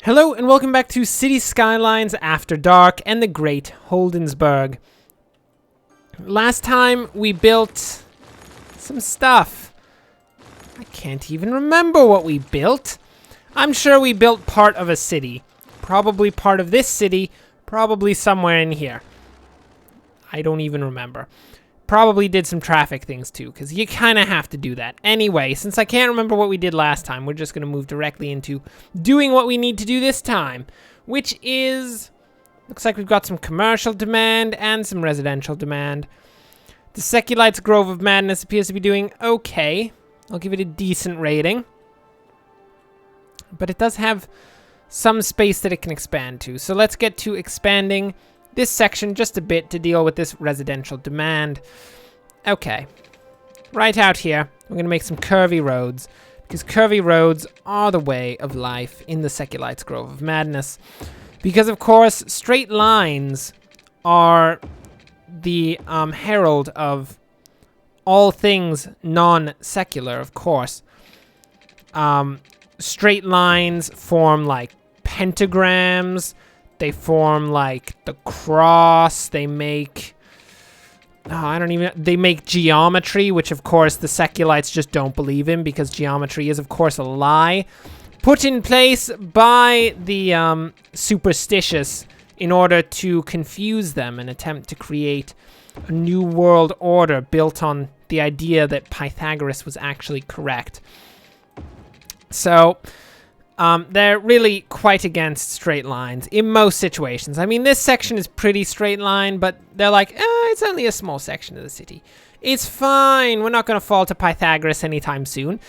Hello and welcome back to City Skylines After Dark and the Great Holdensburg. Last time we built some stuff. I can't even remember what we built. I'm sure we built part of a city. Probably part of this city, probably somewhere in here. I don't even remember. Probably did some traffic things too, because you kind of have to do that. Anyway, since I can't remember what we did last time, we're just going to move directly into doing what we need to do this time, which is, looks like we've got some commercial demand and some residential demand. The Seculites Grove of Madness appears to be doing okay. I'll give it a decent rating. But it does have some space that it can expand to. So let's get to expanding this section just a bit to deal with this residential demand. Okay. Right out here, we're going to make some curvy roads, because curvy roads are the way of life in the Seculites Grove of Madness. Because, of course, straight lines are the herald of all things non-secular, of course. Straight lines form, like, pentagrams. They form like the cross. They make, they make geometry, which of course the Seculites just don't believe in because geometry is of course a lie put in place by the superstitious in order to confuse them and attempt to create a new world order built on the idea that Pythagoras was actually correct. So they're really quite against straight lines in most situations. I mean, this section is pretty straight line, but they're like, it's only a small section of the city. It's fine. We're not going to fall to Pythagoras anytime soon.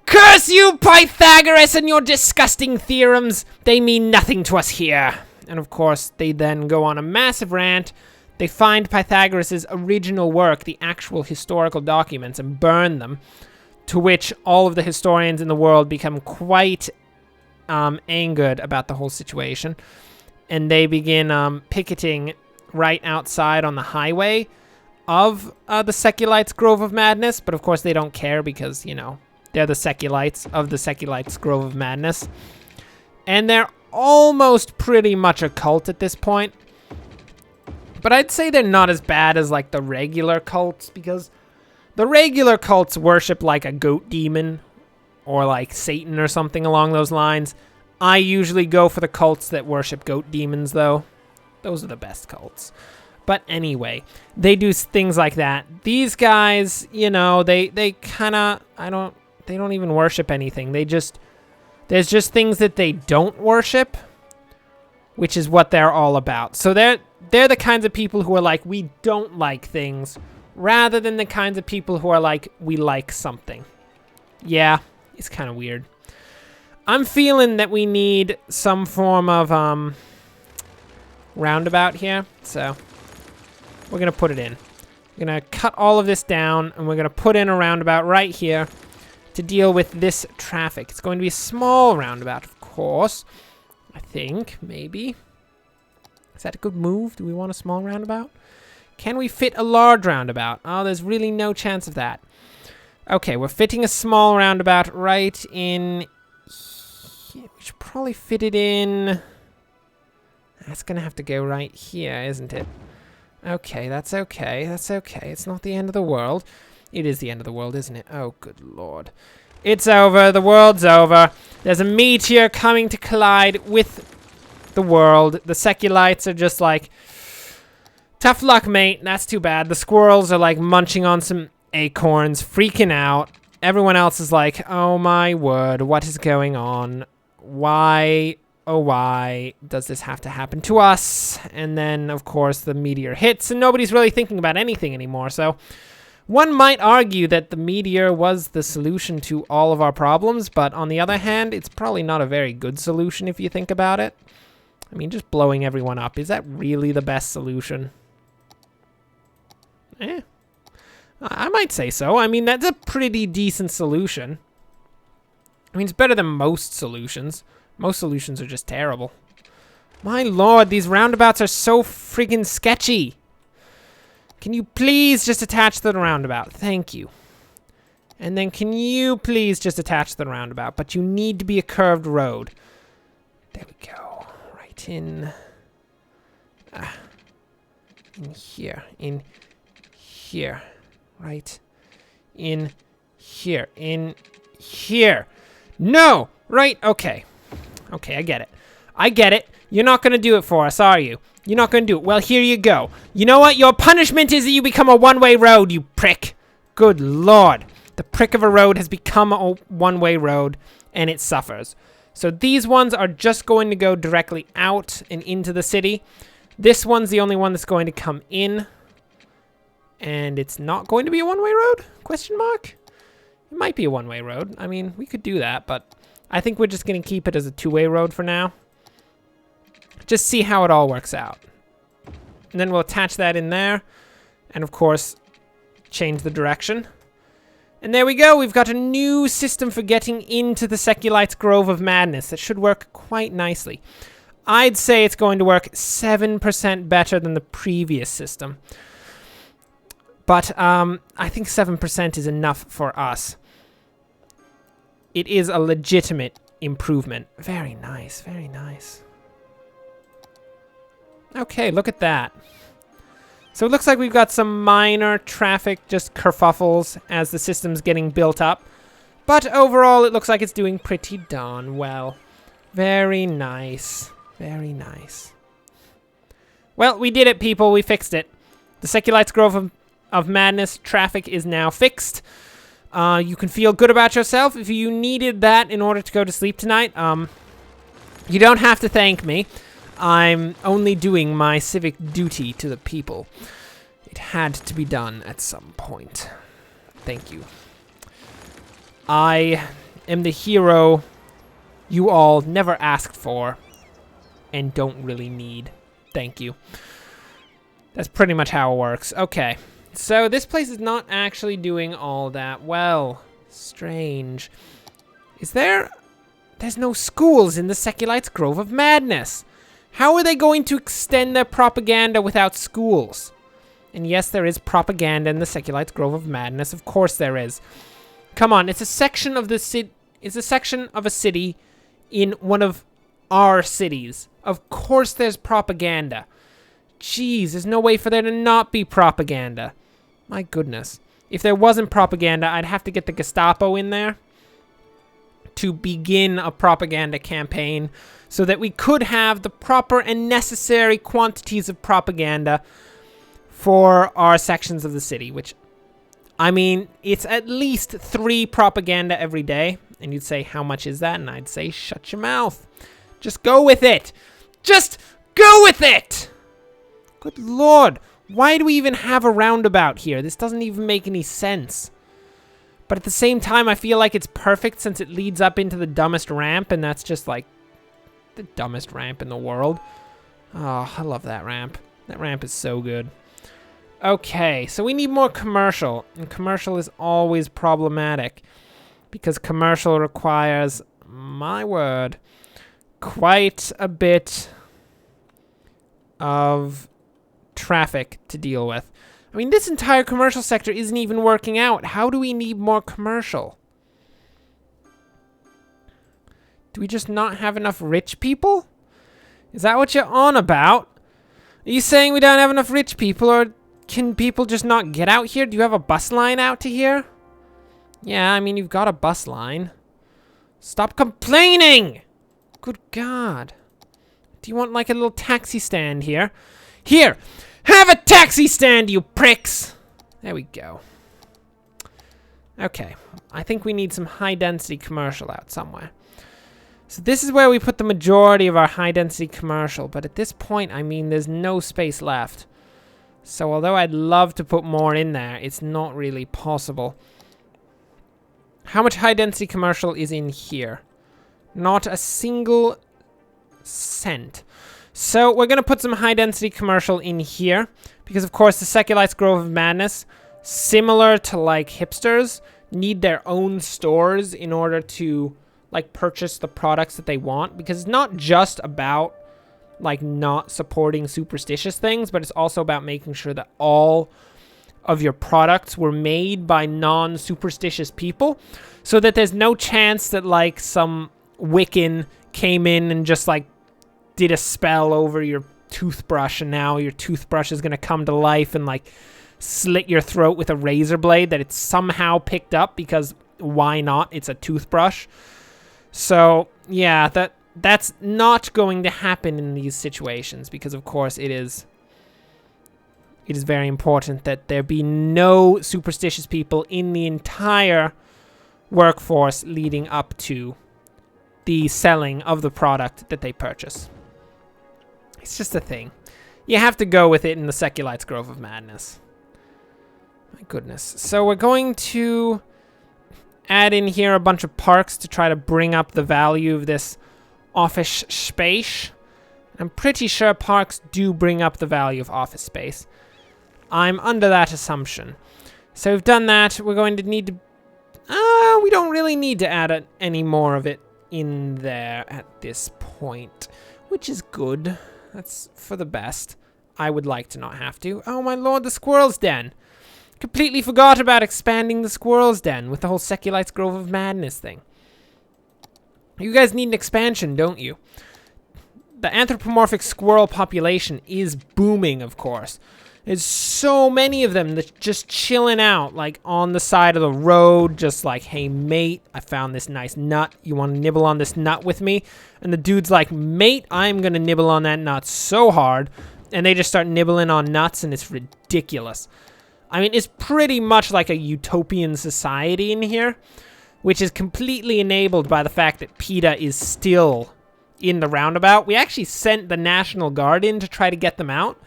Curse you, Pythagoras, and your disgusting theorems. They mean nothing to us here. And of course, they then go on a massive rant. They find Pythagoras' original work, the actual historical documents, and burn them, to which all of the historians in the world become quite angered about the whole situation, and they begin picketing right outside on the highway of the Seculites Grove of Madness, but of course they don't care because, you know, they're the Seculites of the Seculites Grove of Madness, and they're almost pretty much a cult at this point, but I'd say they're not as bad as like the regular cults, because the regular cults worship like a goat demon or like Satan or something along those lines. I usually go for the cults that worship goat demons, though. Those are the best cults. But anyway, they do things like that. These guys, you know, they kind of, they don't even worship anything. There's just things that they don't worship, which is what they're all about. So they're the kinds of people who are like, we don't like things, rather than the kinds of people who are like, we like something. Yeah. It's kind of weird. I'm feeling that we need some form of roundabout here, so we're going to put it in. We're going to cut all of this down, and we're going to put in a roundabout right here to deal with this traffic. It's going to be a small roundabout, of course. I think, maybe. Is that a good move? Do we want a small roundabout? Can we fit a large roundabout? Oh, there's really no chance of that. Okay, we're fitting a small roundabout right in here. We should probably fit it in. That's going to have to go right here, isn't it? Okay, that's okay. That's okay. It's not the end of the world. It is the end of the world, isn't it? Oh, good lord. It's over. The world's over. There's a meteor coming to collide with the world. The Seculites are just like, tough luck, mate. That's too bad. The squirrels are like munching on some acorns, freaking out. Everyone else is like, oh my word, what is going on? Why, oh why does this have to happen to us? And then, of course, the meteor hits, and nobody's really thinking about anything anymore. So one might argue that the meteor was the solution to all of our problems, but on the other hand, it's probably not a very good solution if you think about it. I mean, just blowing everyone up, is that really the best solution? I might say so. I mean, that's a pretty decent solution. I mean, it's better than most solutions. Most solutions are just terrible. My lord, these roundabouts are so friggin' sketchy. Can you please just attach the roundabout? Thank you. And then can you please just attach the roundabout? But you need to be a curved road. There we go. Right in here. In here. Right in here. In here. No! Right, okay. Okay, I get it. I get it. You're not gonna do it for us, are you? You're not gonna do it. Well, here you go. You know what? Your punishment is that you become a one-way road, you prick. Good lord. The prick of a road has become a one-way road, and it suffers. So these ones are just going to go directly out and into the city. This one's the only one that's going to come in. And it's not going to be a one-way road? Question mark? It might be a one-way road. I mean, we could do that, but I think we're just going to keep it as a two-way road for now. Just see how it all works out. And then we'll attach that in there. And of course, change the direction. And there we go. We've got a new system for getting into the Seculites Grove of Madness. That should work quite nicely. I'd say it's going to work 7% better than the previous system. But I think 7% is enough for us. It is a legitimate improvement. Very nice, very nice. Okay, look at that. So it looks like we've got some minor traffic, just kerfuffles as the system's getting built up. But overall, it looks like it's doing pretty darn well. Very nice. Very nice. Well, we did it, people. We fixed it. The Seculites Grove of Madness traffic is now fixed. You can feel good about yourself. If you needed that in order to go to sleep tonight, you don't have to thank me. I'm only doing my civic duty to the people. It had to be done at some point. Thank you. I am the hero you all never asked for and don't really need. Thank you. That's pretty much how it works. Okay. So this place is not actually doing all that well. Strange. There's no schools in the Seculites Grove of Madness. How are they going to extend their propaganda without schools? And yes, there is propaganda in the Seculites Grove of Madness. Of course there is. Come on, it's a section of a city in one of our cities. Of course there's propaganda. Jeez, there's no way for there to not be propaganda. My goodness. If there wasn't propaganda, I'd have to get the Gestapo in there to begin a propaganda campaign so that we could have the proper and necessary quantities of propaganda for our sections of the city, which, I mean, it's at least 3 propaganda every day. And you'd say, how much is that? And I'd say, shut your mouth. Just go with it. Just go with it. Good lord. Why do we even have a roundabout here? This doesn't even make any sense. But at the same time, I feel like it's perfect since it leads up into the dumbest ramp, and that's just like the dumbest ramp in the world. Oh, I love that ramp. That ramp is so good. Okay, so we need more commercial, and commercial is always problematic because commercial requires, my word, quite a bit of traffic to deal with. I mean, this entire commercial sector isn't even working out. How do we need more commercial? Do we just not have enough rich people? Is that what you're on about? Are you saying we don't have enough rich people, or can people just not get out here? Do you have a bus line out to here? Yeah, I mean, you've got a bus line. Stop complaining! Good God. Do you want like a little taxi stand here? Here! Have a taxi stand, you pricks! There we go. Okay. I think we need some high-density commercial out somewhere. So this is where we put the majority of our high-density commercial. But at this point, I mean, there's no space left. So although I'd love to put more in there, it's not really possible. How much high-density commercial is in here? Not a single cent. So we're going to put some high-density commercial in here. Because, of course, the Seculites Grove of Madness, similar to, like, hipsters, need their own stores in order to, like, purchase the products that they want. Because it's not just about, like, not supporting superstitious things, but it's also about making sure that all of your products were made by non-superstitious people. So that there's no chance that, like, some Wiccan came in and just like did a spell over your toothbrush, and now your toothbrush is going to come to life and like slit your throat with a razor blade that it's somehow picked up, because why not? It's a toothbrush. So yeah, that's not going to happen in these situations, because of course it is very important that there be no superstitious people in the entire workforce leading up to the selling of the product that they purchase. It's just a thing. You have to go with it in the Seculites Grove of Madness. My goodness. So we're going to add in here a bunch of parks to try to bring up the value of this office space. I'm pretty sure parks do bring up the value of office space. I'm under that assumption. So we've done that. We're going to need to... we don't really need to add any more of it in there at this point, which is good. That's for the best. I would like to not have to. Oh my lord, the squirrel's den. Completely forgot about expanding the squirrel's den with the whole Seculites Grove of Madness thing. You guys need an expansion, don't you? The anthropomorphic squirrel population is booming, of course. There's so many of them that's just chilling out, like on the side of the road, just like, hey mate, I found this nice nut. You want to nibble on this nut with me? And the dude's like, mate, I'm going to nibble on that nut so hard. And they just start nibbling on nuts, and it's ridiculous. I mean, it's pretty much like a utopian society in here, which is completely enabled by the fact that PETA is still in the roundabout. We actually sent the National Guard in to try to get them out,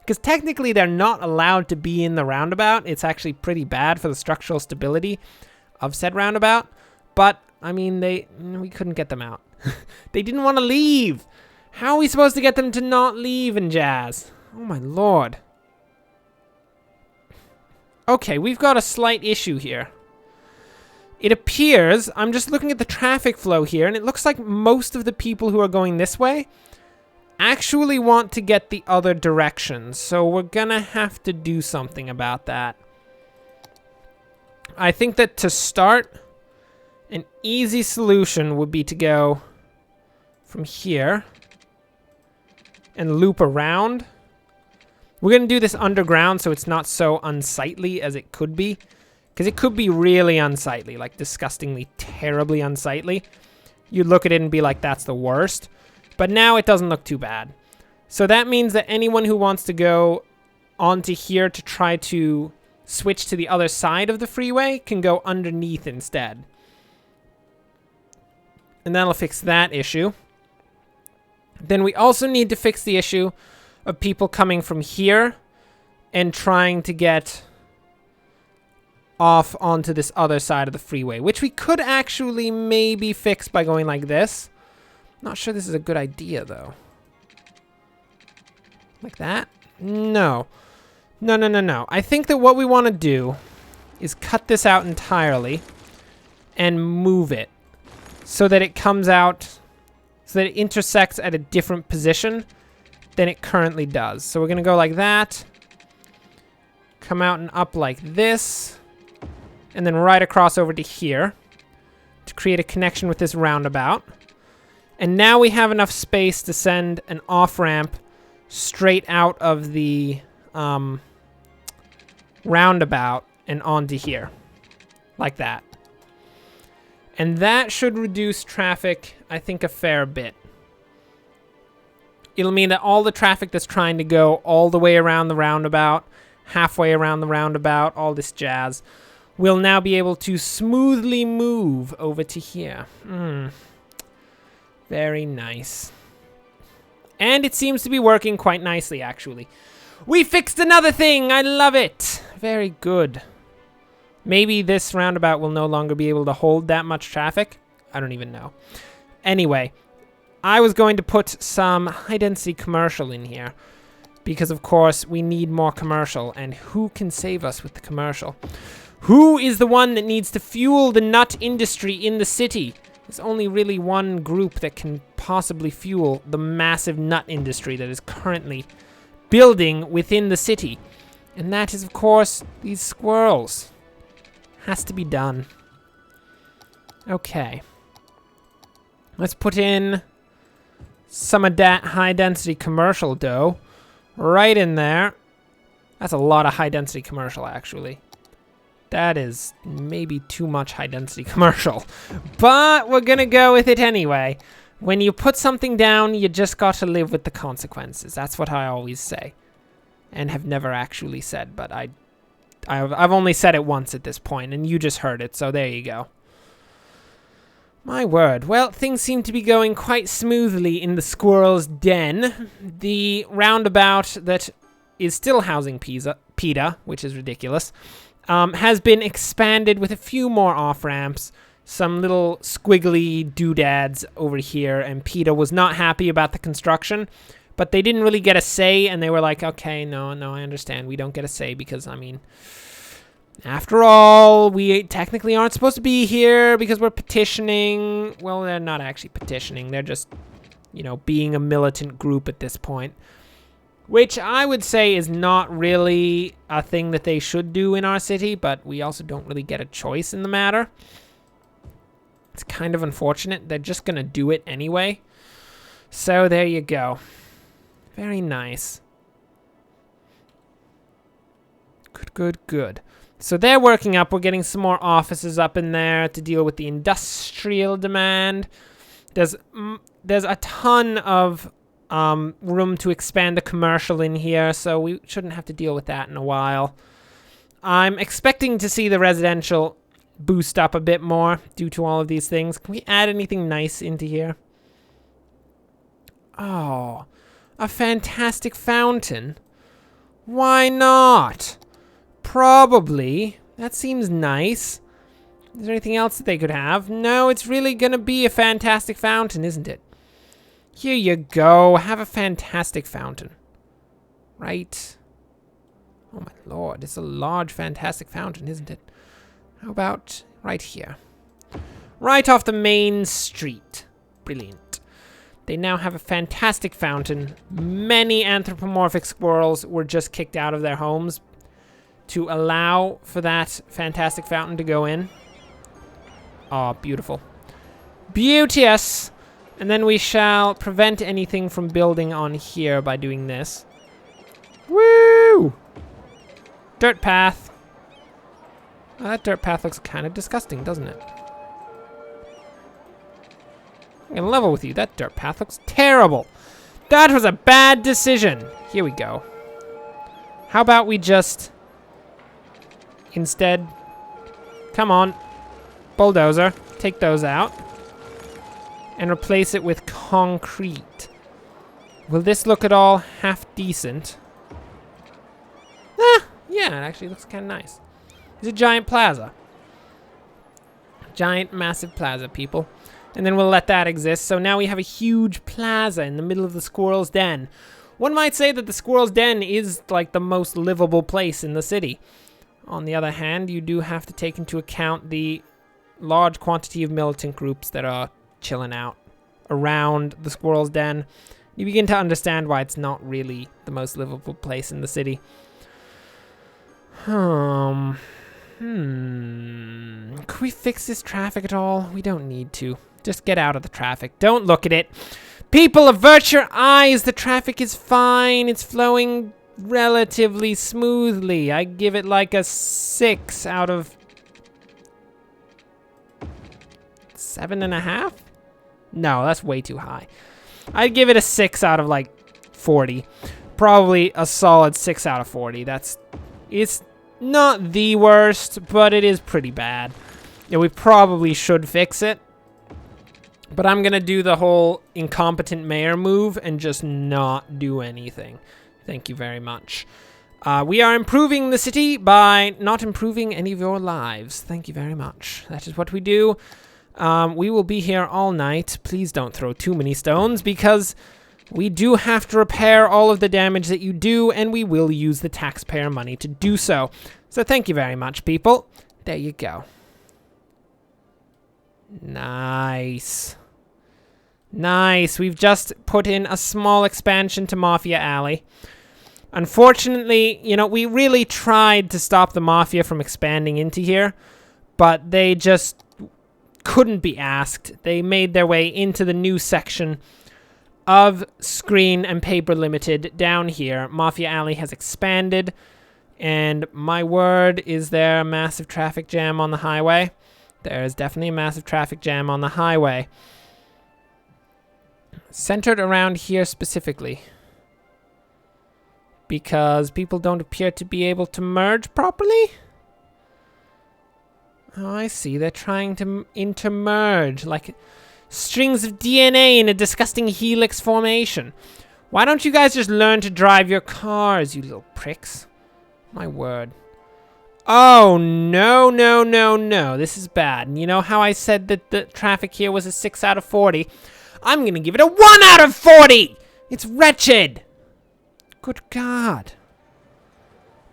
because technically they're not allowed to be in the roundabout. It's actually pretty bad for the structural stability of said roundabout. But, I mean, we couldn't get them out. They didn't want to leave. How are we supposed to get them to not leave and jazz? Oh my lord. Okay, we've got a slight issue here. It appears, I'm just looking at the traffic flow here, and it looks like most of the people who are going this way actually want to get the other direction. So we're gonna have to do something about that. I think that to start, an easy solution would be to go from here and loop around. We're going to do this underground so it's not so unsightly as it could be. Because it could be really unsightly, like disgustingly, terribly unsightly. You'd look at it and be like, that's the worst. But now it doesn't look too bad. So that means that anyone who wants to go onto here to try to switch to the other side of the freeway can go underneath instead. And that'll fix that issue. Then we also need to fix the issue of people coming from here and trying to get off onto this other side of the freeway, which we could actually maybe fix by going like this. Not sure this is a good idea, though. Like that? No. No. I think that what we want to do is cut this out entirely and move it so that it comes out, so that it intersects at a different position than it currently does. So we're going to go like that, come out and up like this, and then right across over to here to create a connection with this roundabout. And now we have enough space to send an off-ramp straight out of the roundabout and onto here, like that. And that should reduce traffic, I think, a fair bit. It'll mean that all the traffic that's trying to go all the way around the roundabout, halfway around the roundabout, all this jazz, will now be able to smoothly move over to here. Very nice. And it seems to be working quite nicely, actually. We fixed another thing! I love it! Very good. Maybe this roundabout will no longer be able to hold that much traffic. I don't even know. Anyway, I was going to put some high-density commercial in here because, of course, we need more commercial. And who can save us with the commercial? Who is the one that needs to fuel the nut industry in the city? There's only really one group that can possibly fuel the massive nut industry that is currently building within the city. And that is, of course, these squirrels. Has to be done. Okay. Let's put in some of that high-density commercial dough right in there. That's a lot of high-density commercial, actually. That is maybe too much high-density commercial. But we're going to go with it anyway. When you put something down, you just got to live with the consequences. That's what I always say. And have never actually said, but I've only said it once at this point, and you just heard it, so there you go. My word. Well, things seem to be going quite smoothly in the squirrel's den. The roundabout that is still housing PETA, which is ridiculous, has been expanded with a few more off-ramps, some little squiggly doodads over here, and PETA was not happy about the construction, but they didn't really get a say, and they were like, okay, no, I understand. We don't get a say because, I mean, after all, we technically aren't supposed to be here because we're petitioning. Well, they're not actually petitioning. They're just, you know, being a militant group at this point, which I would say is not really a thing that they should do in our city, but we also don't really get a choice in the matter. It's kind of unfortunate. They're just going to do it anyway. So there you go. Very nice. Good. So they're working up. We're getting some more offices up in there to deal with the industrial demand. There's a ton of room to expand the commercial in here, so we shouldn't have to deal with that in a while. I'm expecting to see the residential boost up a bit more due to all of these things. Can we add anything nice into here? Oh, a fantastic fountain. Why not? Probably. That seems nice. Is there anything else that they could have? No, it's really gonna be a fantastic fountain, isn't it? Here you go. Have a fantastic fountain. Right? Oh my lord, it's a large fantastic fountain, isn't it? How about right here? Right off the main street. Brilliant. They now have a fantastic fountain. Many anthropomorphic squirrels were just kicked out of their homes to allow for that fantastic fountain to go in. Oh, beautiful. Beauteous! And then we shall prevent anything from building on here by doing this. Woo! Dirt path. Oh, that dirt path looks kind of disgusting, doesn't it? I'm gonna level with you. That dirt path looks terrible. That was a bad decision. Here we go. How about we just... Instead... Come on. Bulldozer. Take those out. And replace it with concrete. Will this look at all half decent? Ah, yeah, it actually looks kind of nice. It's a giant plaza. Giant, massive plaza, people. And then we'll let that exist. So now we have a huge plaza in the middle of the squirrel's den. One might say that the squirrel's den is like the most livable place in the city. On the other hand, you do have to take into account the large quantity of militant groups that are chilling out around the squirrel's den. You begin to understand why it's not really the most livable place in the city. Could we fix this traffic at all? We don't need to. Just get out of the traffic. Don't look at it. People, avert your eyes. The traffic is fine. It's flowing relatively smoothly. I give it like a 6 out of 7.5? No, that's way too high. I'd give it a 6 out of like 40. Probably a solid 6 out of 40. It's not the worst, but it is pretty bad. Yeah, we probably should fix it. But I'm going to do the whole incompetent mayor move and just not do anything. Thank you very much. We are improving the city by not improving any of your lives. Thank you very much. That is what we do. We will be here all night. Please don't throw too many stones because we do have to repair all of the damage that you do, and we will use the taxpayer money to do so. So thank you very much, people. There you go. Nice. Nice. We've just put in a small expansion to Mafia Alley. Unfortunately, you know, we really tried to stop the Mafia from expanding into here, but they just couldn't be asked. They made their way into the new section of Screen and Paper Limited down here, Mafia Alley has expanded. And my word, is there a massive traffic jam on the highway? There is definitely a massive traffic jam on the highway. Centered around here specifically. Because people don't appear to be able to merge properly? Oh, I see. They're trying to intermerge, like strings of DNA in a disgusting helix formation. Why don't you guys just learn to drive your cars, you little pricks? My word. Oh, no, no, no, no. This is bad. And you know how I said that the traffic here was a 6 out of 40? I'm going to give it a 1 out of 40! It's wretched! Good God.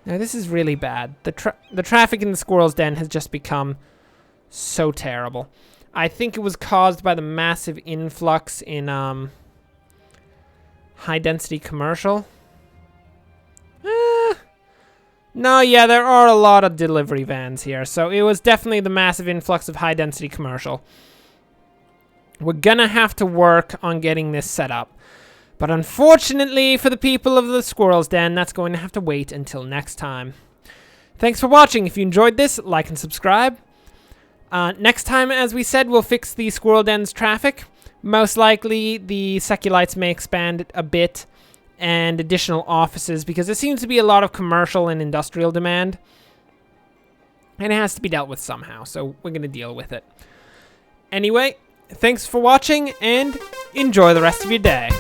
Now, this is really bad. The traffic in the Squirrel's Den has just become so terrible. I think it was caused by the massive influx in high-density commercial. No, yeah, there are a lot of delivery vans here, so it was definitely the massive influx of high-density commercial. We're gonna have to work on getting this set up. But unfortunately for the people of the Squirrel's Den, that's going to have to wait until next time. Thanks for watching. If you enjoyed this, like and subscribe. Next time, as we said, we'll fix the Squirrel Den's traffic. Most likely, the Seculites may expand a bit and additional offices because there seems to be a lot of commercial and industrial demand. And it has to be dealt with somehow, so we're going to deal with it. Anyway, thanks for watching and enjoy the rest of your day.